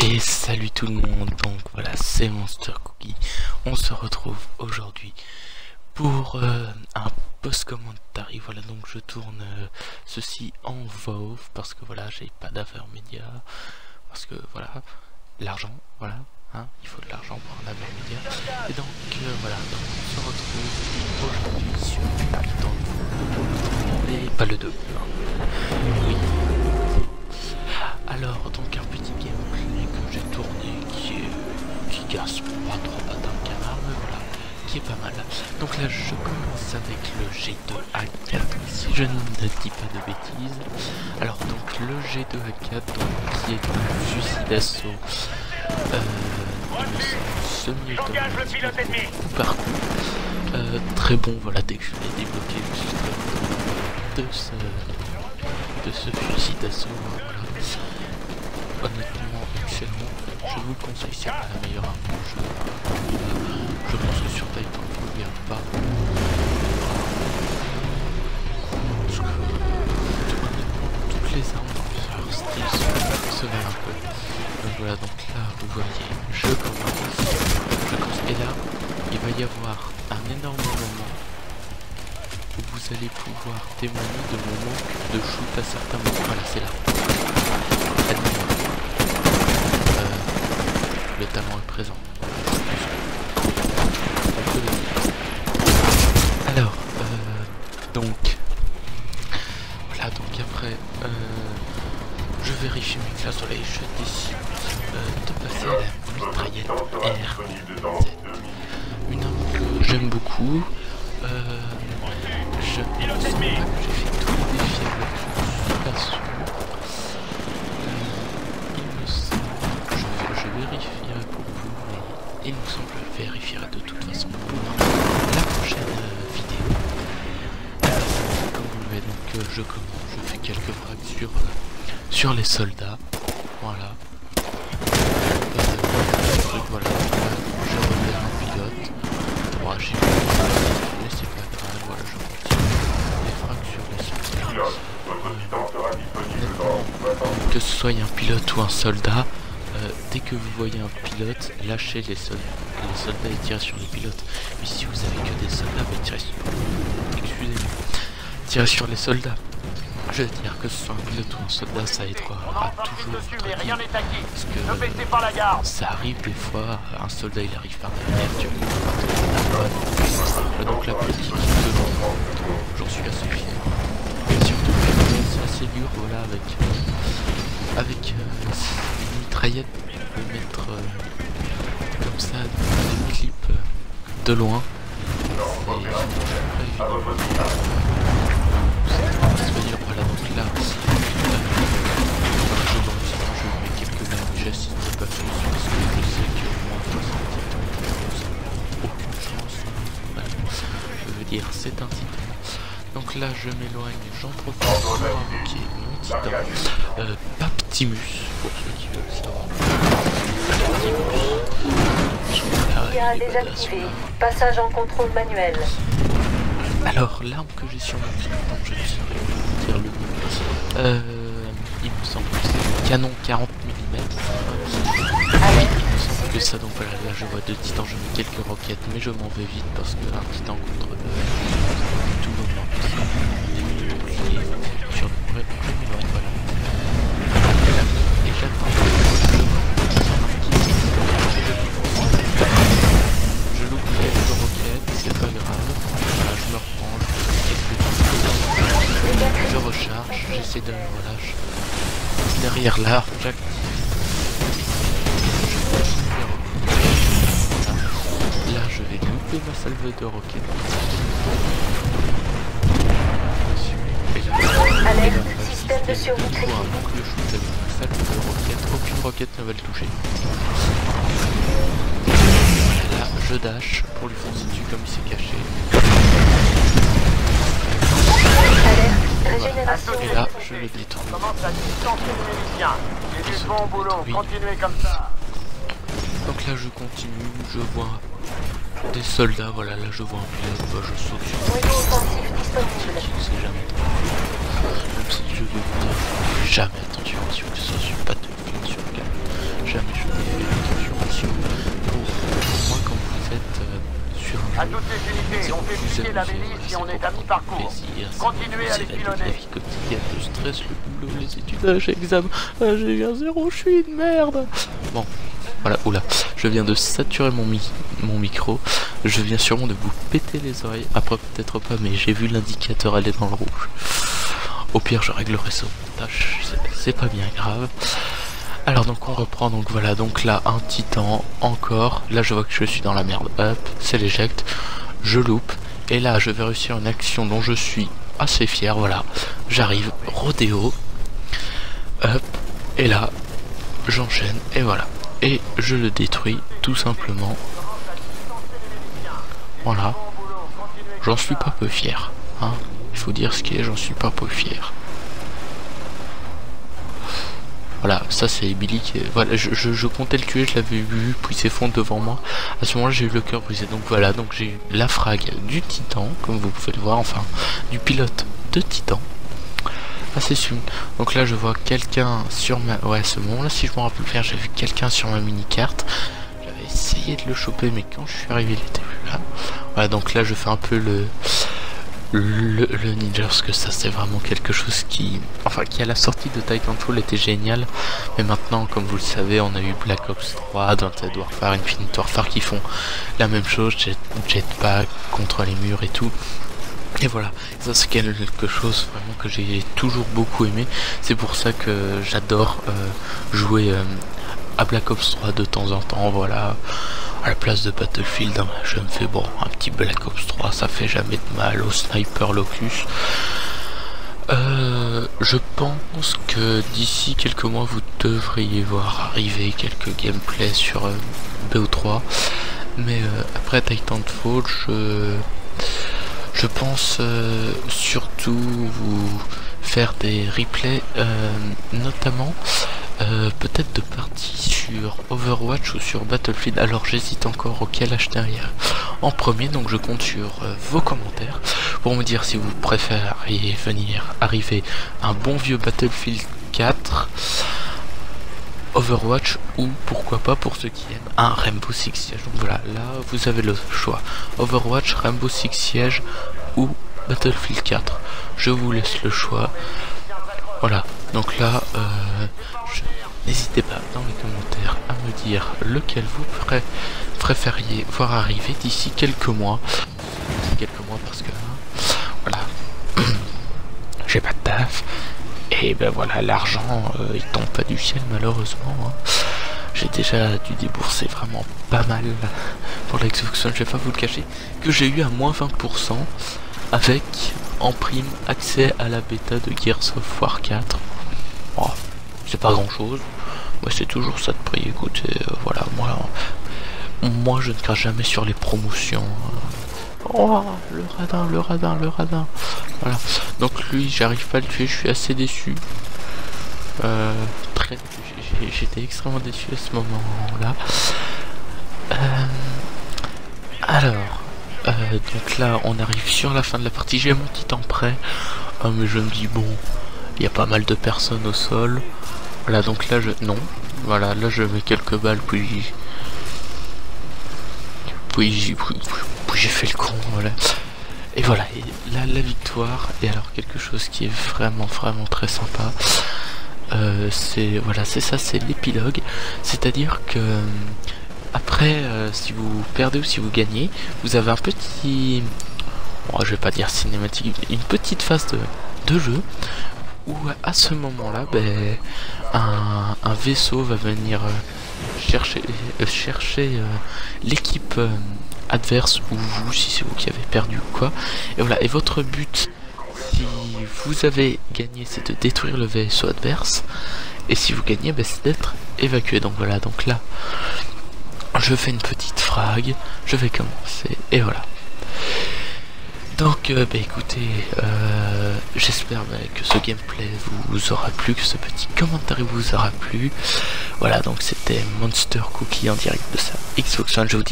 Et salut tout le monde, donc voilà, c'est Monster Cookie. On se retrouve aujourd'hui pour un post-commentary. Voilà, donc je tourne ceci en VOV parce que voilà, j'ai pas d'affaires médias. Parce que voilà, l'argent, voilà, hein, il faut de l'argent pour un affaire média. Et donc voilà, donc on se retrouve aujourd'hui sur Python et pas le 2. Oui. Alors, donc un petit gameplay que j'ai tourné qui casse pas trop pas d'un canard, mais voilà, qui est pas mal. Donc là, je commence avec le G2A4, si je ne dis pas de bêtises. Alors, donc le G2A4, donc, qui est un fusil d'assaut, il me semble semi-automatique, coup par coup. Très bon, voilà, dès que je l'ai débloqué, juste de ce fusil d'assaut, voilà. Honnêtement excellent, je vous le conseille, c'est pas la meilleure arme. Je pense que sur Titan il n'y a pas. Parce que honnêtement toutes les armes dans leur style se valent un peu. Donc voilà, donc là vous voyez, je commence et là il va y avoir un énorme moment où vous allez pouvoir témoigner de mon manque de shoot à certains moments. Voilà, c'est là. Le talent est présent. Alors, donc, voilà, donc après, je vérifie mes classes soleil, je décide de passer à la mitraillette RZ. Une arme que j'aime beaucoup. Je ne sens pas que j'ai fait tous les défis avec, je suis pas sûr. Il me semble, je vérifierai pour vous, mais il me semble que je vérifierai de toute façon pour la prochaine vidéo. Comme vous le voyez, donc je fais quelques frags sur les soldats, voilà. Voilà, je repère un pilote. Bon, j'ai pas mais c'est pas grave, voilà, je continue les frags sur les soldats. Que ce soit un pilote ou un soldat, dès que vous voyez un pilote, lâchez les soldats et tirez sur les pilotes. Mais si vous avez que des soldats, tirez sur les soldats. Je veux dire que ce soit un pilote ou un soldat, ça aidera toujours votre team. Parce que ça arrive des fois, un soldat il arrive par derrière, tu vois. Donc la politique j'en suis assez fier. Et surtout c'est assez dur, voilà, avec une mitraillette, on peut mettre comme ça des clips de loin. Et voilà, donc là je mets quelques mêmes, j'assiste pas plus parce que je sais que moins 60 titans, aucune chance, voilà. Je veux dire c'est un titan. Donc là je m'éloigne, j'en profite pour invoquer mon titan, Paptimus, pour ceux qui veulent savoir. Tia désactivé, passage en contrôle manuel. Alors l'arme que j'ai sur mon titan, je ne saurais dire le nom. Il me semble que c'est le canon 40 mm. Il me semble que ça, donc voilà, là je vois deux titans, je mets quelques roquettes, mais je m'en vais vite parce qu'un titan contre deux, tout moment, sur le point, donc je m'éloigne, voilà. Et j'attends. Je loupe quelques roquettes, c'est pas grave. Là, je me reprends, je recharge, j'essaie de relâcher. Derrière l'arbre, j'active. Là, je vais louper ma salve de roquettes. Alerte, système de survie critique. Le shoot avec une salve de roquettes, aucune roquette ne va le toucher. Là, je dash pour lui foncer dessus comme il s'est caché. Régénération. Et là, je le détruis. Commence à distancer les miliciens. C'est du bon boulot, continuez comme ça. Donc là, je continue, je vois des soldats, voilà, là je vois un pilote, bah, je saute sur Moyen offensif disponible. je sais jamais. Même si je vais vous dire, jamais attention, si vous ne pas de film sur le gars, jamais je À toutes les unités, on fait piquer la milice si on est à mi-parcours. Continuez à les pilonner. La vie quotidienne, le stress, le boulot, les études, les examens. J'ai eu un 0, je suis une merde. Bon, voilà, oula, je viens de saturer mon micro. Je viens sûrement de vous péter les oreilles. Après, peut-être pas, mais j'ai vu l'indicateur aller dans le rouge. Au pire, je réglerai ça au montage, c'est pas bien grave. Alors donc on reprend, donc voilà, donc là un titan encore, là je vois que je suis dans la merde, hop, c'est l'éjecte, je loupe, et là je vais réussir une action dont je suis assez fier, voilà, j'arrive, rodéo, hop, et là j'enchaîne, et voilà, et je le détruis tout simplement, voilà, j'en suis pas peu fier, hein, il faut dire ce qui est, j'en suis pas peu fier. Voilà, ça c'est Billy qui est... Voilà, je comptais le tuer, je l'avais vu, puis il s'effondre devant moi. À ce moment-là, j'ai eu le cœur brisé. Donc voilà, donc j'ai eu la frag du titan, comme vous pouvez le voir, enfin, du pilote de titan. Ah, c'est sûr. Donc là, je vois quelqu'un sur ma... Ouais, à ce moment-là, si je me rappelle bien, j'ai vu quelqu'un sur ma mini-carte. J'avais essayé de le choper, mais quand je suis arrivé, il était plus là. Voilà, donc là, je fais un peu le ninja, parce que ça c'est vraiment quelque chose qui à la sortie de Titanfall était génial, mais maintenant comme vous le savez on a eu Black Ops 3, Daunted Warfare, Infinite Warfare qui font la même chose, jetpack contre les murs et tout, et voilà, ça c'est quelque chose vraiment que j'ai toujours beaucoup aimé, c'est pour ça que j'adore jouer à Black Ops 3 de temps en temps, voilà. À la place de Battlefield, hein, je me fais bon, un petit Black Ops 3, ça fait jamais de mal au Sniper Locus. Je pense que d'ici quelques mois, vous devriez voir arriver quelques gameplays sur BO3. Mais après Titanfall, je pense surtout vous faire des replays, notamment peut-être de parties sur Overwatch ou sur Battlefield. Alors j'hésite encore auquel acheter en premier, donc je compte sur vos commentaires pour me dire si vous préférez arriver un bon vieux Battlefield 4, Overwatch, ou pourquoi pas pour ceux qui aiment un Rainbow Six Siege. Donc voilà, là vous avez le choix, Overwatch, Rainbow Six Siege ou Battlefield 4. Je vous laisse le choix. Voilà, donc là, n'hésitez pas dans les commentaires à me dire lequel vous préfériez voir arriver d'ici quelques mois. Parce que, voilà, j'ai pas de taf. Et ben voilà, l'argent, il tombe pas du ciel malheureusement. Hein. J'ai déjà dû débourser vraiment pas mal pour la Xbox One, je vais pas vous le cacher, que j'ai eu à moins 20%. Avec en prime accès à la bêta de Gears of War 4. Oh, c'est pas grand chose, ouais, c'est toujours ça de prix. Écoutez, voilà, moi je ne crache jamais sur les promotions. Oh, le radin. Voilà, donc lui j'arrive pas à le tuer, je suis assez déçu. J'étais extrêmement déçu à ce moment là. Alors donc là on arrive sur la fin de la partie, j'ai mon titan prêt, mais je me dis bon, il y a pas mal de personnes au sol, voilà, donc là voilà, là je mets quelques balles, puis j'ai fait le con, voilà, et voilà, et là la victoire. Et alors quelque chose qui est vraiment très sympa, c'est ça, c'est l'épilogue, c'est-à-dire que après, si vous perdez ou si vous gagnez, vous avez un petit... Bon, je vais pas dire cinématique, une petite phase de jeu, où à ce moment-là, un vaisseau va venir chercher l'équipe adverse, ou vous, si c'est vous qui avez perdu ou quoi. Et voilà, et votre but, si vous avez gagné, c'est de détruire le vaisseau adverse, et si vous gagnez, c'est d'être évacué. Donc voilà, donc là... Je fais une petite frag, je vais commencer, et voilà. Donc, écoutez, j'espère que ce gameplay vous aura plu, que ce petit commentaire vous aura plu. Voilà, donc c'était Monster Cookie en direct de sa Xbox One, je vous dis